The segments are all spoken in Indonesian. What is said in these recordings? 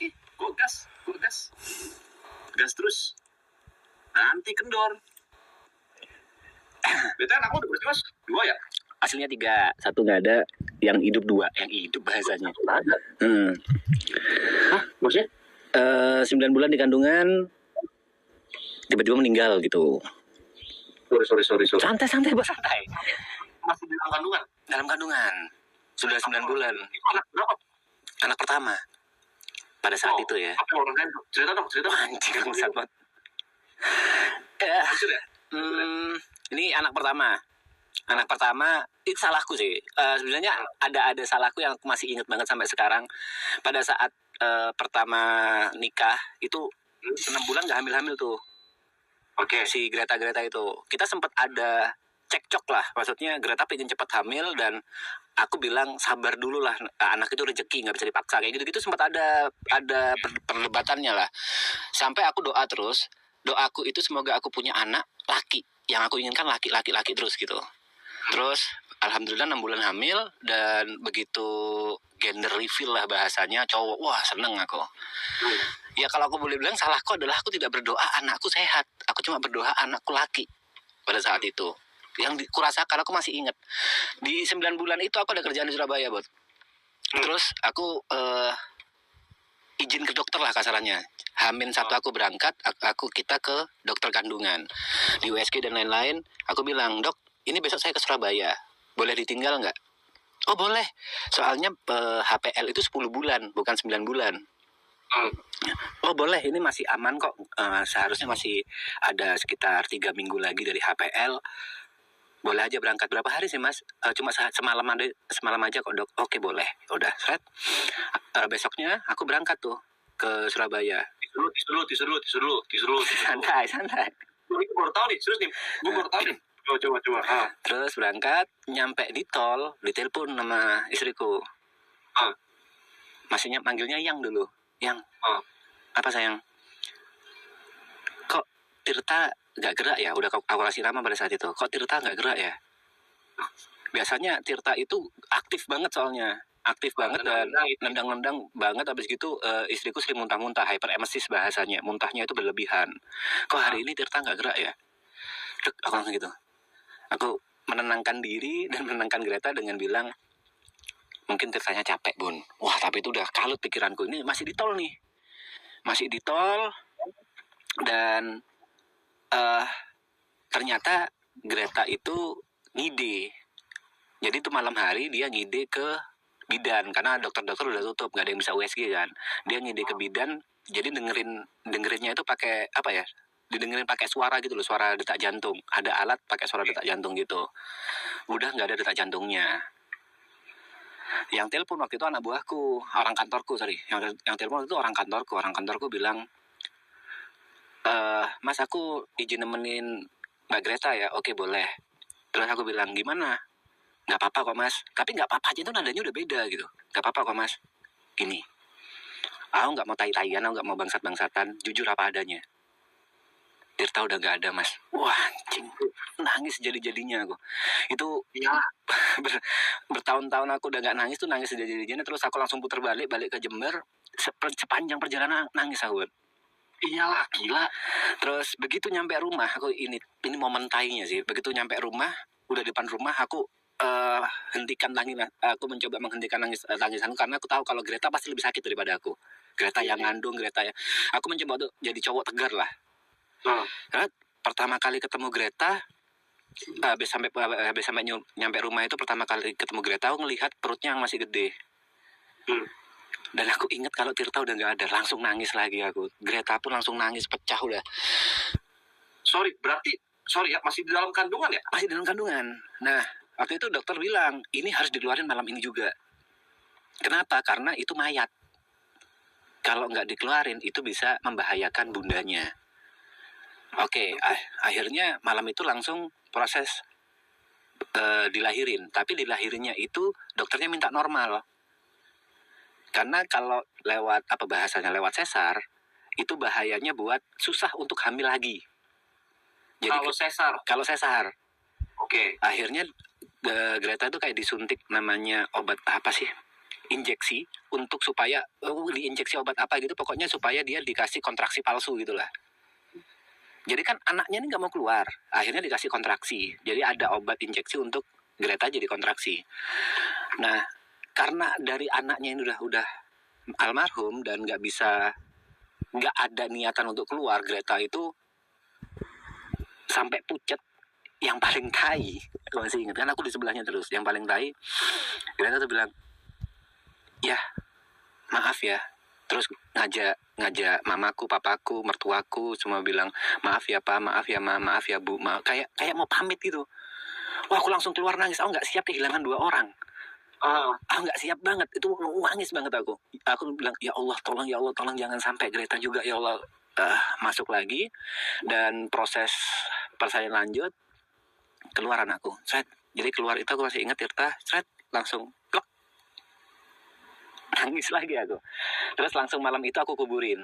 lagi, gue gas terus, nanti kendor. Betul, aku udah bersih mas, 2 ya? Aslinya 3, 1 nggak ada, yang hidup 2, yang hidup bahasanya. Ada. Hah, maksudnya? 9 bulan di kandungan, tiba-tiba meninggal gitu. Sorry. Santai bos, santai. Masih di dalam kandungan? Dalam kandungan, sudah 9 bulan. Anak berapa? Anak pertama. Pada saat itu ya. Apa orang lain? Cerita dong. Anjir, bangsat banget. Ini anak pertama. Anak pertama itu salahku sih. Sebenarnya ada salahku yang aku masih ingat banget sampai sekarang. Pada saat pertama nikah itu 6 bulan nggak hamil tuh. Oke. Si Greta itu kita sempat ada cekcok lah. Maksudnya Greta pengen cepat hamil dan aku bilang sabar dulu lah, anak itu rezeki nggak bisa dipaksa kayak gitu sempat ada perdebatannya lah. Sampai aku doa terus, doaku itu semoga aku punya anak laki, yang aku inginkan laki terus gitu. Terus alhamdulillah 6 bulan hamil dan begitu gender reveal lah bahasanya cowok, wah seneng aku. Ya kalau aku boleh bilang salahku adalah aku tidak berdoa anakku sehat, aku cuma berdoa anakku laki pada saat itu. Yang kurasakan aku masih ingat di 9 bulan itu aku ada kerjaan di Surabaya, Bot. Terus aku izin ke dokter lah kasarannya. Hamin 1 aku berangkat, kita ke dokter kandungan di USG dan lain-lain. Aku bilang, dok, ini besok saya ke Surabaya, boleh ditinggal nggak? Oh boleh, soalnya HPL itu 10 bulan, bukan 9 bulan. Oh boleh, ini masih aman kok. Seharusnya masih ada sekitar 3 minggu lagi dari HPL. Boleh aja berangkat. Berapa hari sih mas? Cuma semalam aja kok dok. Oke boleh. Udah set. Besoknya aku berangkat tuh ke Surabaya. Disuruh. Santai. Gue baru tahu nih, serius nih. Gue baru tahu nih. Coba. Terus berangkat, nyampe di tol, ditelepon sama istriku. Masihnya manggilnya Yang dulu. Yang. Apa sayang? Kok Tirta nggak gerak ya? Udah aku kasih nama pada saat itu. Kok Tirta nggak gerak ya? Biasanya Tirta itu aktif banget soalnya. Aktif banget dan nendang banget. Habis gitu istriku sering muntah-muntah, hyperemesis bahasanya. Muntahnya itu berlebihan. Kok hari ini Tirta nggak gerak ya? Aku langsung gitu. Aku menenangkan diri dan menenangkan Greta dengan bilang, mungkin Tirtanya capek bun. Wah tapi itu udah kalut pikiranku. Ini masih di tol nih. Masih di tol. Dan ternyata Greta itu ngide. Jadi itu malam hari dia ngide ke bidan karena dokter-dokter udah tutup, nggak ada yang bisa USG kan. Dia ngide ke bidan, jadi dengerinnya itu pakai apa ya? Didengerin pakai suara gitu loh, suara detak jantung. Ada alat pakai suara detak jantung gitu. Udah nggak ada detak jantungnya. Yang telepon waktu itu anak buahku, orang kantorku, sorry. Yang telepon itu orang kantorku bilang, Mas aku izin nemenin Mbak Greta ya. Oke boleh. Terus aku bilang gimana? Gak apa-apa kok mas. Tapi gak apa-apa aja itu nadanya udah beda gitu. Gak apa-apa kok mas. Gini, aku gak mau tai-taian, aku gak mau bangsat-bangsatan. Jujur apa adanya. Tirta udah gak ada mas. Wah anjing, nangis jadi-jadinya aku. Itu ya bertahun-tahun aku udah gak nangis tuh, nangis jadi-jadinya. Terus aku langsung puter balik ke Jember. Sepanjang perjalanan nangis aku. Iyalah gila. Terus begitu nyampe rumah, aku ini momen tainya sih. Begitu nyampe rumah, udah depan rumah, aku hentikan tangis. Aku mencoba menghentikan tangisanku karena aku tahu kalau Greta pasti lebih sakit daripada aku. Greta yang ngandung, Greta yang. Aku mencoba untuk jadi cowok tegar lah. Karena pertama kali ketemu Greta, habis sampai nyampe rumah itu pertama kali ketemu Greta, aku ngelihat perutnya yang masih gede. Dan aku ingat kalau Tirta udah gak ada, langsung nangis lagi aku. Greta pun langsung nangis, pecah udah. Sorry ya, masih di dalam kandungan ya? Masih di dalam kandungan. Nah, waktu itu dokter bilang, ini harus dikeluarin malam ini juga. Kenapa? Karena itu mayat. Kalau nggak dikeluarin, itu bisa membahayakan bundanya. Oke, akhirnya malam itu langsung proses dilahirin. Tapi dilahirinnya itu dokternya minta normal. Karena kalau lewat lewat sesar, itu bahayanya buat susah untuk hamil lagi. Jadi kalau sesar. Oke. Akhirnya Greta itu kayak disuntik namanya obat apa sih? injeksi untuk supaya diinjeksi obat apa gitu, pokoknya supaya dia dikasih kontraksi palsu gitulah. Jadi kan anaknya ini nggak mau keluar, akhirnya dikasih kontraksi. Jadi ada obat injeksi untuk Greta jadi kontraksi. Nah, karena dari anaknya ini udah almarhum dan nggak ada niatan untuk keluar, Greta itu sampai pucet. Yang paling tai, aku masih ingat kan, aku di sebelahnya terus. Yang paling tai, Greta tuh bilang, ya maaf ya. Terus ngajak mamaku, papaku, mertuaku semua bilang, maaf ya Pak, maaf ya Ma, maaf ya Bu, maaf. Kayak mau pamit gitu. Wah, aku langsung keluar nangis. Aku nggak siap kehilangan 2 orang. Aku nggak siap banget. Itu nangis banget aku. Aku bilang, ya Allah tolong jangan sampai Greta juga ya Allah. Masuk lagi dan proses persalinan lanjut, keluar anakku. Jadi keluar itu aku masih ingat Tirta, langsung plek. Nangis lagi aku. Terus langsung malam itu aku kuburin.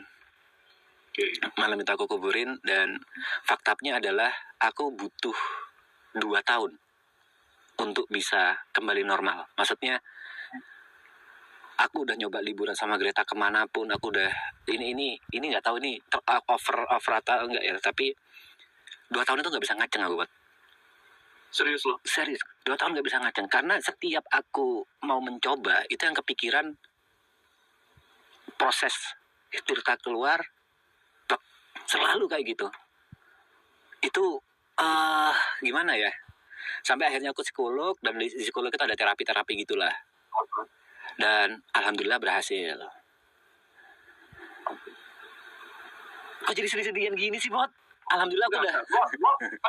Malam itu aku kuburin dan faktanya adalah aku butuh 2 tahun untuk bisa kembali normal. Maksudnya aku udah nyoba liburan sama Greta kemanapun, aku udah ini nggak tahu ini over atau enggak ya, tapi 2 tahun itu nggak bisa ngaceng aku, buat. Serius lo? Serius, 2 tahun nggak bisa ngaceng karena setiap aku mau mencoba itu yang kepikiran proses Tirta keluar, selalu kayak gitu. Itu gimana ya? Sampai akhirnya aku psikolog, dan di psikolog itu ada terapi gitulah. Dan alhamdulillah berhasil. Kok jadi sedih-sedihan gini sih, Bot? Alhamdulillah aku udah.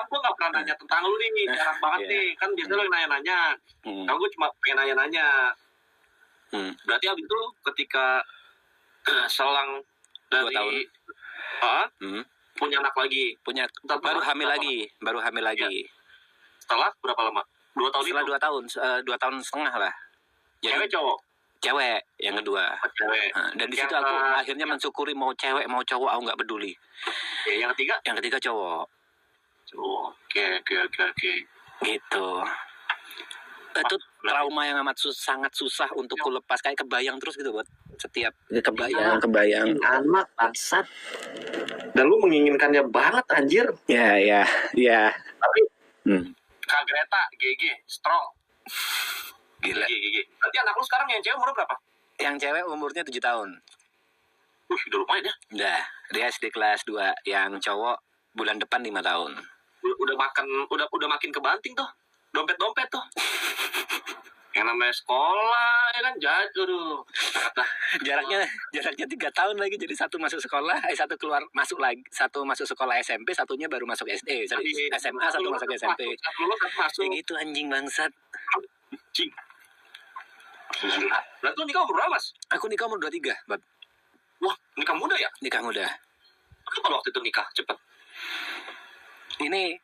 Gue gak pernah nanya tentang lu nih, jarang banget nih. Kan biasanya lo yang nanya-nanya. Kalau gue cuma pengen nanya-nanya. Berarti abis itu ketika selang dari 2 tahun. Punya anak lagi. Baru hamil lagi. Setelah berapa lama? 2 tahun Setelah itu? 2 tahun, 2 tahun setengah lah. Jadi, cewek cowok? Cewek yang kedua. Cewek. Dan di situ aku akhirnya mensyukuri mau cewek mau cowok aku nggak peduli. Yang ketiga? Yang ketiga cowok. Oke. Gitu. Itu trauma yang amat sangat susah untuk ku lepas, kayak kebayang terus gitu, buat setiap kebayang. Anak bangsat. Dan lu menginginkannya banget anjir. Ya. Tapi Kak Greta, GG, strong. Gila. GG. Berarti anak lu sekarang yang cewek umur berapa? Yang cewek umurnya 7 tahun. Udah lumayan ya. Udah, dia SD kelas 2. Yang cowok bulan depan 5 tahun. Udah makin kebanting tuh. Dompet tuh. Yang namanya sekolah ya kan, aduh. Jaraknya 3 tahun lagi, jadi satu masuk sekolah, satu keluar masuk lagi, satu masuk sekolah SMP, satunya baru masuk SD, SMA, satu masuk SMP. Kayak gitu anjing bangsat. Anjing. Berarti lu nikah umur berapa, Mas? Aku nikah umur 23, Bab. Wah, nikah muda ya? Nikah muda. Kenapa waktu itu nikah cepet? Ini